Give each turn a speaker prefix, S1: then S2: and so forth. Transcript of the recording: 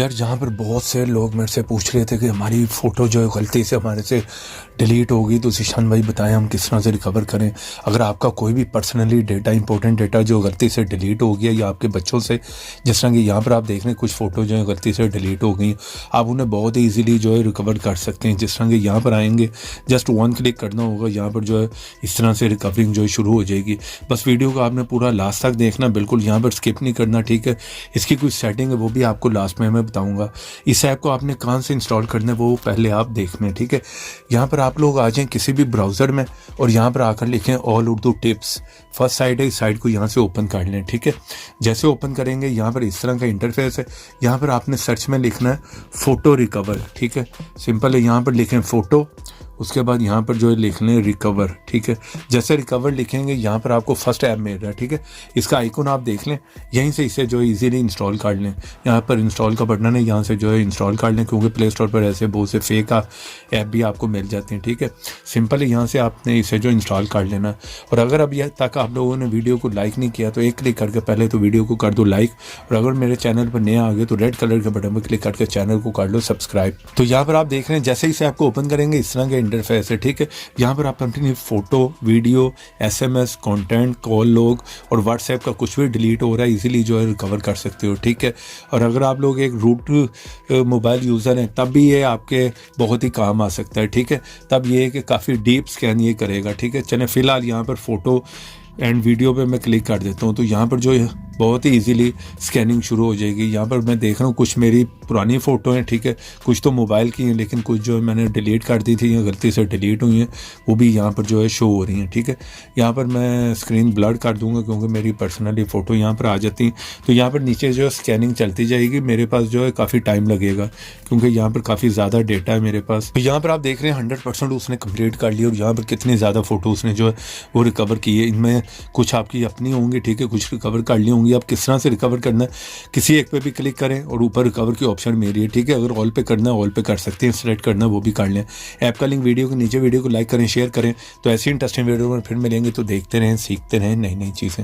S1: यार जहाँ पर बहुत से लोग मेरे से पूछ रहे थे कि हमारी फ़ोटो जो है गलती से हमारे से डिलीट होगी, तो ज़ीशान भाई बताएं हम किस तरह से रिकवर करें। अगर आपका कोई भी पर्सनली डेटा, इंपॉर्टेंट डेटा जो गलती से डिलीट हो गया या आपके बच्चों से, जिस तरह की यहाँ पर आप देख रहे हैं कुछ फ़ोटो जो है गलती से डिलीट हो गई, आप उन्हें बहुत ही ईजीली जो है रिकवर कर सकते हैं। जिस तरह के यहाँ पर आएंगे, जस्ट वन क्लिक करना होगा, यहाँ पर जो है इस तरह से रिकवरिंग जो है शुरू हो जाएगी। बस वीडियो को आपने पूरा लास्ट तक देखना, बिल्कुल यहाँ पर स्किप नहीं करना, ठीक है। इसकी कुछ सेटिंग है वो भी आपको लास्ट में मैं बताऊंगा। इस ऐप को आपने कहाँ से इंस्टॉल करना है वो पहले आप देख लें, ठीक है। यहाँ पर आप लोग आ जाएं किसी भी ब्राउज़र में और यहाँ पर आकर लिखें all Urdu tips. First side है, इस साइड को यहाँ से ओपन कर लें, ठीक है। जैसे ओपन करेंगे यहाँ पर इस तरह का इंटरफेस है। यहाँ पर आपने सर्च में लिखना है फ़ोटो रिकवर, ठीक है। सिंपल है, यहाँ पर लिखें फ़ोटो, उसके बाद यहाँ पर जो है लिख लें रिकवर, ठीक है। जैसे रिकवर लिखेंगे यहाँ पर आपको फर्स्ट ऐप मिल रहा है, ठीक है। इसका आइकन आप देख लें, यहीं से इसे जो है इजीली इंस्टॉल कर लें। यहाँ पर इंस्टॉल का बटन है, यहाँ से जो है इंस्टॉल कर लें, क्योंकि प्ले स्टोर पर ऐसे बहुत से फेक ऐप भी आपको मिल जाते हैं, ठीक है। सिंपल है, यहाँ से आपने इसे जो इंस्टॉल कर लेना। और अगर अभी तक आप लोगों ने वीडियो को लाइक नहीं किया तो एक क्लिक करके पहले तो वीडियो को कर दो लाइक, और अगर मेरे चैनल पर नया आ गए तो रेड कलर के बटन पर क्लिक करके चैनल को कर लो सब्सक्राइब। तो यहाँ पर आप देख रहे हैं जैसे इस ऐप को ओपन करेंगे इस तरह का इंटरफेस है, ठीक है। यहाँ पर आप अपनी photo, video, SMS, content, call log और व्हाट्सएप का कुछ भी डिलीट हो रहा है इजीली जो है रिकवर कर सकते हो, ठीक है। और अगर आप लोग एक रूट मोबाइल यूज़र हैं तब भी ये आपके बहुत ही काम आ सकता है, ठीक है। तब ये है कि काफ़ी डीप स्कैन ये करेगा, ठीक है। चलें फ़िलहाल यहाँ पर फ़ोटो एंड वीडियो पे मैं क्लिक कर देता हूँ, तो यहाँ पर जो है बहुत ही इजीली स्कैनिंग शुरू हो जाएगी। यहाँ पर मैं देख रहा हूँ कुछ मेरी पुरानी फ़ोटो हैं, ठीक है। कुछ तो मोबाइल की हैं, लेकिन कुछ जो है मैंने डिलीट कर दी थी या गलती से डिलीट हुई हैं, वो भी यहाँ पर जो है शो हो रही हैं, ठीक है। यहाँ पर मैं स्क्रीन ब्लर कर दूँगा क्योंकि मेरी पर्सनली फ़ोटो यहाँ पर आ जाती हैं। तो यहाँ पर नीचे जो है स्कैनिंग चलती जाएगी। मेरे पास जो है काफ़ी टाइम लगेगा क्योंकि यहाँ पर काफ़ी ज़्यादा डेटा है मेरे पास। तो यहाँ पर आप देख रहे हैं 100% उसने कंप्लीट कर लिया और यहाँ पर कितनी ज़्यादा फ़ोटो उसने जो है वो रिकवर की है। इनमें कुछ आपकी अपनी होंगी, ठीक है, कुछ रिकवर कर ली होंगी। आप किस तरह से रिकवर करना है, किसी एक पे भी क्लिक करें और ऊपर रिकवर की ऑप्शन मेरी है, ठीक है। अगर ऑल पे करना है ऑल पे कर सकते हैं, सेलेक्ट करना है वो भी कर लें। ऐप का लिंक वीडियो के नीचे, वीडियो को लाइक करें, शेयर करें। तो ऐसी इंटरेस्टिंग वीडियो में फिर मिलेंगे, तो देखते रहें, सीखते रहें नई नई चीज़ें।